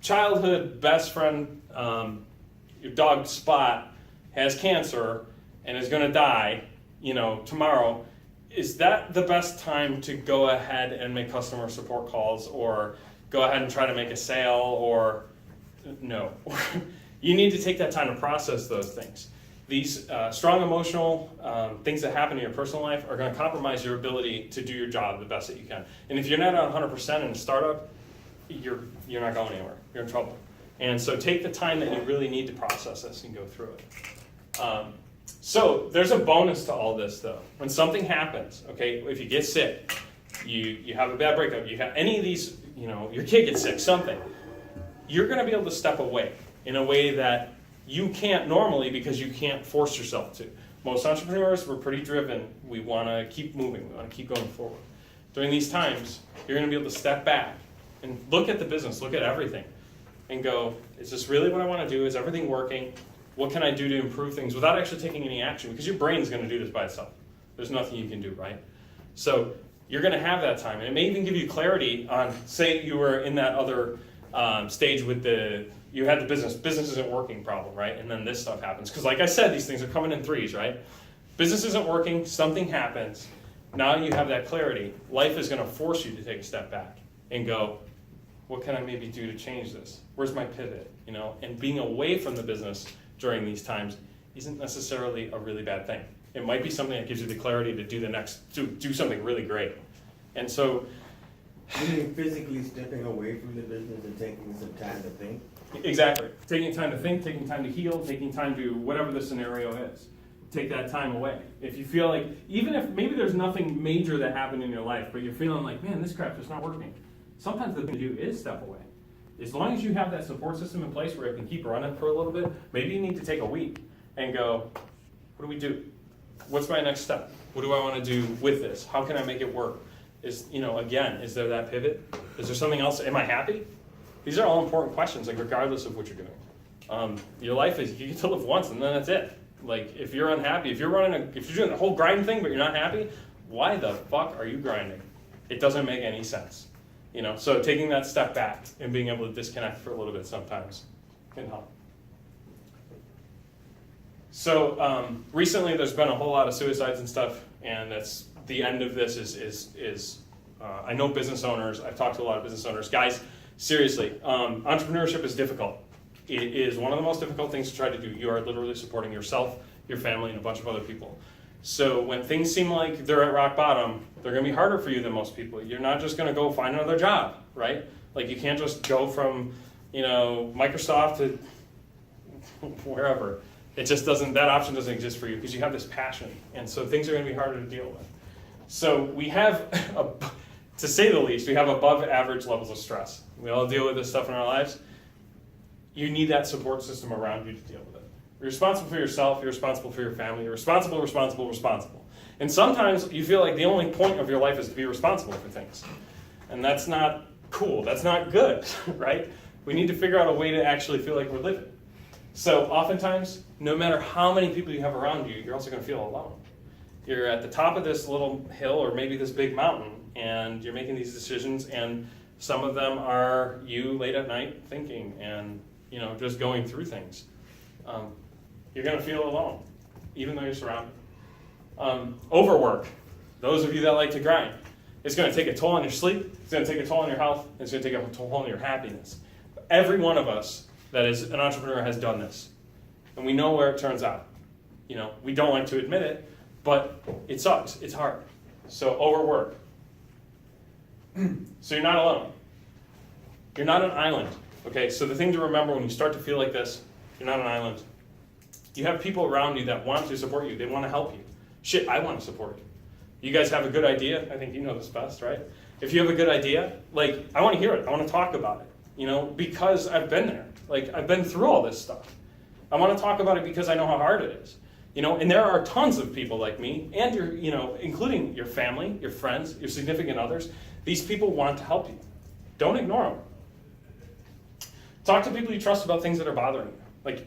childhood best friend, your dog Spot, has cancer and is going to die, tomorrow, is that the best time to go ahead and make customer support calls or go ahead and try to make a sale? Or no? You need to take that time to process those things. These strong emotional things that happen in your personal life are going to compromise your ability to do your job the best that you can. And if you're not at 100% in a startup, you're not going anywhere. You're in trouble. And so take the time that you really need to process this and go through it. So there's a bonus to all this, though. When something happens, okay, if you get sick, you have a bad breakup, you have any of these, your kid gets sick, something, you're going to be able to step away in a way that you can't normally because you can't force yourself to. Most entrepreneurs, we're pretty driven. We want to keep moving. We want to keep going forward. During these times, you're going to be able to step back and look at the business, look at everything, and go, is this really what I want to do? Is everything working? What can I do to improve things without actually taking any action? Because your brain's going to do this by itself. There's nothing you can do, right? So you're going to have that time. And it may even give you clarity on, say you were in that other stage with you had the business isn't working problem, right? And then this stuff happens. Because like I said, these things are coming in threes, right? Business isn't working, something happens. Now you have that clarity. Life is going to force you to take a step back and go, what can I maybe do to change this? Where's my pivot? And being away from the business during these times isn't necessarily a really bad thing. It might be something that gives you the clarity to do something really great. And so, you mean physically stepping away from the business and taking some time to think? Exactly. Taking time to think, taking time to heal, taking time to whatever the scenario is. Take that time away. If you feel like, even if maybe there's nothing major that happened in your life, but you're feeling like, man, this crap is not working. Sometimes the thing to do is step away. As long as you have that support system in place where it can keep running for a little bit, maybe you need to take a week and go, what do we do? What's my next step? What do I want to do with this? How can I make it work? Is there that pivot? Is there something else? Am I happy? These are all important questions, like regardless of what you're doing. Your life is, you get to live once and then that's it. Like if you're unhappy, if you're doing the whole grind thing but you're not happy, why the fuck are you grinding? It doesn't make any sense. So taking that step back and being able to disconnect for a little bit sometimes can help. So recently there's been a whole lot of suicides and stuff, and that's the end of this is I know business owners, I've talked to a lot of business owners. Guys, seriously, entrepreneurship is difficult. It is one of the most difficult things to try to do. You are literally supporting yourself, your family, and a bunch of other people. So when things seem like they're at rock bottom, they're going to be harder for you than most people. You're not just going to go find another job, right? Like you can't just go from, Microsoft to wherever. It just doesn't, that option doesn't exist for you because you have this passion. And so things are going to be harder to deal with. So we have, to say the least, we have above average levels of stress. We all deal with this stuff in our lives. You need that support system around you to deal with it. You're responsible for yourself, you're responsible for your family, you're responsible. And sometimes you feel like the only point of your life is to be responsible for things. And that's not cool, that's not good, right? We need to figure out a way to actually feel like we're living. So oftentimes, no matter how many people you have around you, you're also going to feel alone. You're at the top of this little hill or maybe this big mountain, and you're making these decisions, and some of them are you late at night thinking and just going through things. You're going to feel alone, even though you're surrounded. Overwork. Those of you that like to grind. It's going to take a toll on your sleep. It's going to take a toll on your health. It's going to take a toll on your happiness. Every one of us that is an entrepreneur has done this. And we know where it turns out. We don't like to admit it, but it sucks. It's hard. So overwork. So you're not alone. You're not an island. Okay, so the thing to remember when you start to feel like this, you're not an island. You have people around you that want to support you. They want to help you. Shit, I want to support you. You guys have a good idea. I think you know this best, right? If you have a good idea, I want to hear it. I want to talk about it, because I've been there. I've been through all this stuff. I want to talk about it because I know how hard it is. And there are tons of people like me, and including your family, your friends, your significant others. These people want to help you. Don't ignore them. Talk to people you trust about things that are bothering you.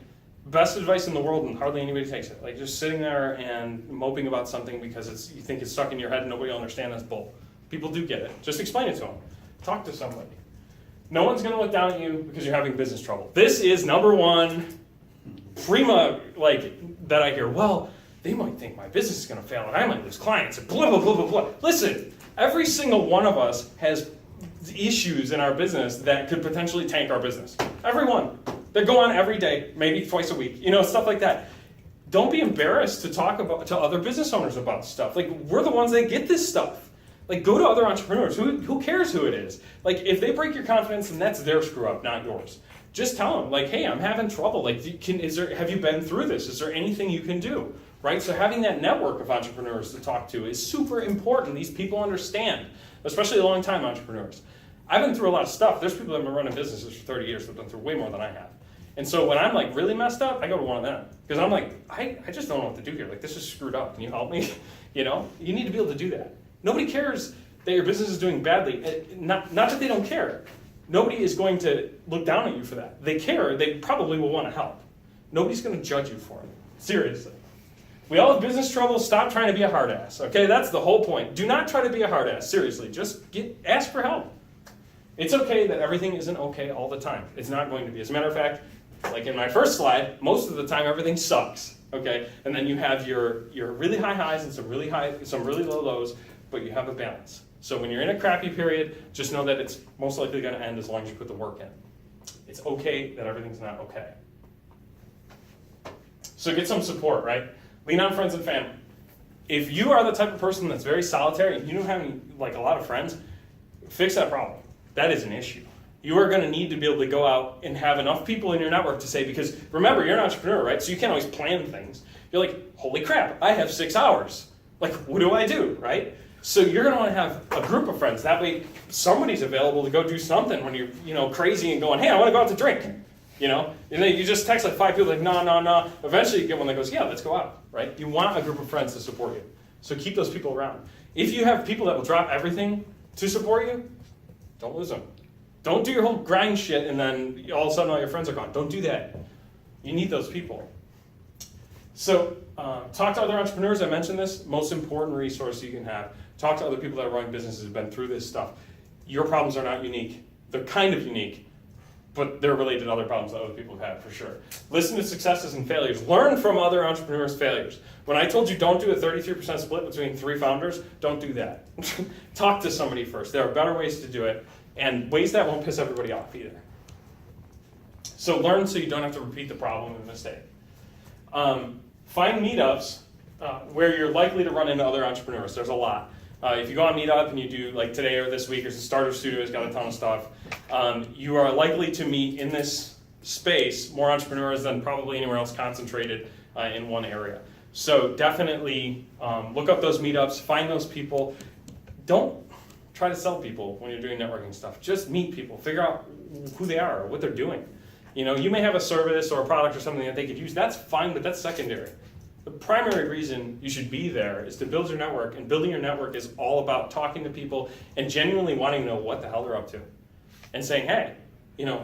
Best advice in the world, and hardly anybody takes it. Just sitting there and moping about something because you think it's stuck in your head and nobody will understand, that's bull. People do get it. Just explain it to them. Talk to somebody. No one's going to look down at you because you're having business trouble. This is number one prima, that I hear. Well, they might think my business is going to fail and I might lose clients and blah, blah, blah, blah, blah. Listen, every single one of us has issues in our business that could potentially tank our business. Every one. They go on every day, maybe twice a week, stuff like that. Don't be embarrassed to talk to other business owners about stuff. We're the ones that get this stuff. Go to other entrepreneurs. Who cares who it is? If they break your confidence, then that's their screw up, not yours. Just tell them, hey, I'm having trouble. Have you been through this? Is there anything you can do? Right? So having that network of entrepreneurs to talk to is super important. These people understand, especially the long-time entrepreneurs. I've been through a lot of stuff. There's people that have been running businesses for 30 years that have been through way more than I have. And so when I'm really messed up, I go to one of them. Because I'm I just don't know what to do here. This is screwed up. Can you help me? You need to be able to do that. Nobody cares that your business is doing badly. Not that they don't care. Nobody is going to look down at you for that. They care. They probably will want to help. Nobody's going to judge you for it. Seriously. We all have business trouble. Stop trying to be a hard ass. Okay, that's the whole point. Do not try to be a hard ass. Seriously, just ask for help. It's okay that everything isn't okay all the time. It's not going to be. As a matter of fact, in my first slide, most of the time everything sucks. Okay, and then you have your really high highs and some really low lows, but you have a balance. So when you're in a crappy period, just know that it's most likely going to end as long as you put the work in. It's okay that everything's not okay. So get some support, right? Lean on friends and family. If you are the type of person that's very solitary and you don't have any, a lot of friends, fix that problem. That is an issue. You are going to need to be able to go out and have enough people in your network to say, because remember, you're an entrepreneur, right? So you can't always plan things. You're holy crap, I have 6 hours. What do I do, right? So you're going to want to have a group of friends. That way somebody's available to go do something when you're crazy and going, hey, I want to go out to drink. And then you just text 5 people no. Eventually you get one that goes, yeah, let's go out, right? You want a group of friends to support you. So keep those people around. If you have people that will drop everything to support you, don't lose them. Don't do your whole grind shit and then all of a sudden all your friends are gone. Don't do that. You need those people. So talk to other entrepreneurs. I mentioned this. Most important resource you can have. Talk to other people that are running businesses who've been through this stuff. Your problems are not unique. They're kind of unique, but they're related to other problems that other people have had for sure. Listen to successes and failures. Learn from other entrepreneurs' failures. When I told you don't do a 33% split between 3 founders, don't do that. Talk to somebody first. There are better ways to do it, and ways that won't piss everybody off either. So learn so you don't have to repeat the problem and mistake. Find meetups where you're likely to run into other entrepreneurs. There's a lot. If you go on Meetup and you do today or this week, or Starter Studio's got a ton of stuff, you are likely to meet in this space more entrepreneurs than probably anywhere else concentrated in one area. So definitely look up those meetups, find those people. Don't try to sell people when you're doing networking stuff. Just meet people, figure out who they are, what they're doing. You may have a service or a product or something that they could use. That's fine, but that's secondary. The primary reason you should be there is to build your network, and building your network is all about talking to people and genuinely wanting to know what the hell they're up to. And saying, hey,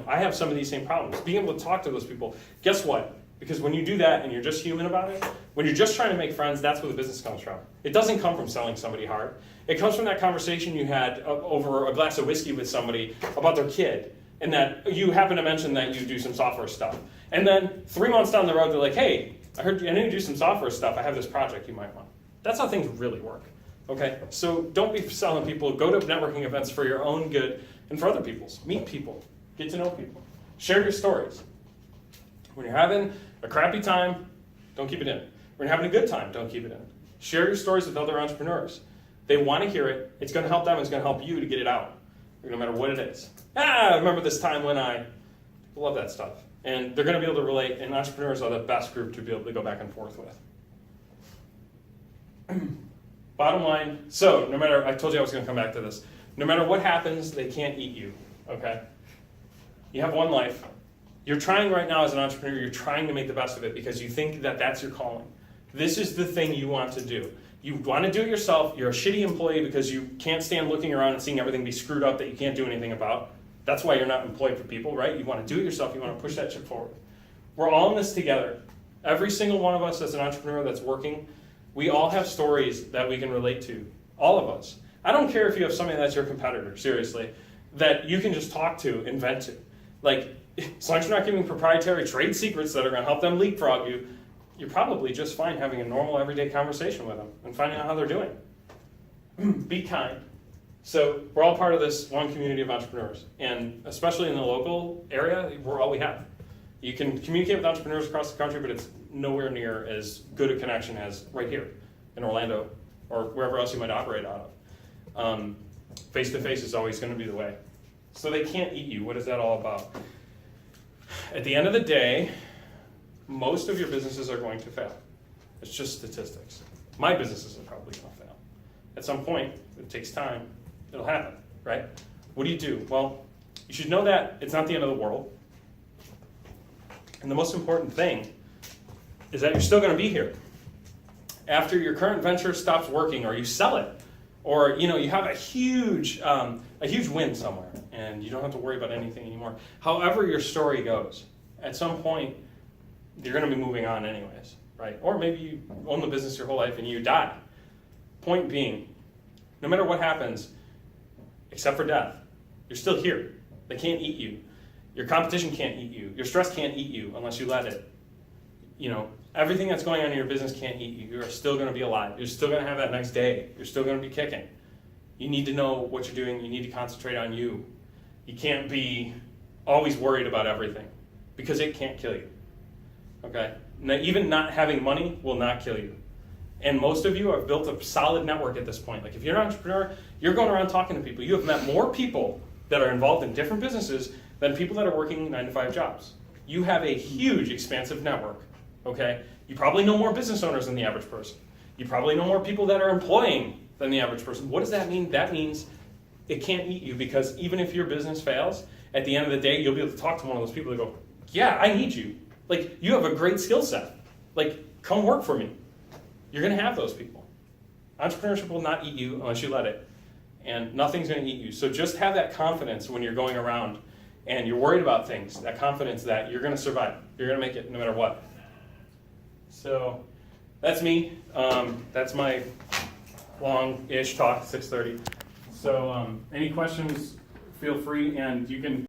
I have some of these same problems. Being able to talk to those people. Guess what? Because when you do that and you're just human about it, when you're just trying to make friends, that's where the business comes from. It doesn't come from selling somebody hard. It comes from that conversation you had over a glass of whiskey with somebody about their kid, and that you happen to mention that you do some software stuff. And then 3 months down the road, they're like, hey, I know you do some software stuff. I have this project you might want. That's how things really work. Okay? So don't be selling people. Go to networking events for your own good and for other people's. Meet people. Get to know people. Share your stories. When you're having a crappy time, don't keep it in. When you're having a good time, don't keep it in. Share your stories with other entrepreneurs. They want to hear it. It's going to help them. It's going to help you to get it out, no matter what it is. Remember this time when I love that stuff. And they're going to be able to relate, and entrepreneurs are the best group to be able to go back and forth with. Bottom line, so no matter, I told you I was going to come back to this. No matter what happens, they can't eat you, okay? You have one life. You're trying right now as an entrepreneur, you're trying to make the best of it because you think that that's your calling. This is the thing you want to do. You want to do it yourself. You're a shitty employee because you can't stand looking around and seeing everything be screwed up that you can't do anything about. That's why you're not employed for people, right? You want to do it yourself. You want to push that shit forward. We're all in this together. Every single one of us as an entrepreneur that's working, we all have stories that we can relate to. All of us. I don't care if you have somebody that's your competitor, seriously. that you can just talk to and vent to. Like, as long as you're not giving proprietary trade secrets that are going to help them leapfrog you, you're probably just fine having a normal everyday conversation with them and finding out how they're doing. Be kind. So we're all part of this one community of entrepreneurs, and especially in the local area, we're all we have. You can communicate with entrepreneurs across the country, but it's nowhere near as good a connection as right here in Orlando or wherever else you might operate out of. Face-to-face is always going to be the way. So they can't eat you. What is that all about? At the end of the day, most of your businesses are going to fail. It's just statistics. My businesses are probably going to fail. At some point, it takes time, it'll happen, right? What do you do? Well, you should know that it's not the end of the world. And the most important thing is that you're still going to be here. After your current venture stops working, or you sell it, or you have a huge win somewhere, and you don't have to worry about anything anymore. However your story goes, at some point, you're going to be moving on anyways, right? Or maybe you own the business your whole life and you die. Point being, no matter what happens, except for death, you're still here. They can't eat you. Your competition can't eat you. Your stress can't eat you unless you let it. Everything that's going on in your business can't eat you. You're still going to be alive. You're still going to have that next day. You're still going to be kicking. You need to know what you're doing. You need to concentrate on you. You can't be always worried about everything because it can't kill you. Okay? Now, even not having money will not kill you. And most of you have built a solid network at this point. Like if you're an entrepreneur, you're going around talking to people. You have met more people that are involved in different businesses than people that are working 9-to-5 jobs. You have a huge, expansive network. Okay? You probably know more business owners than the average person. You probably know more people that are employing than the average person. What does that mean? That means it can't eat you, because even if your business fails, at the end of the day, you'll be able to talk to one of those people and go, yeah, I need you. Like, you have a great skill set. Like, come work for me. You're going to have those people. Entrepreneurship will not eat you unless you let it. And nothing's going to eat you. So just have that confidence when you're going around and you're worried about things, that confidence that you're going to survive. You're going to make it no matter what. So that's me. That's my long-ish talk, 6:30. So any questions, feel free, and you can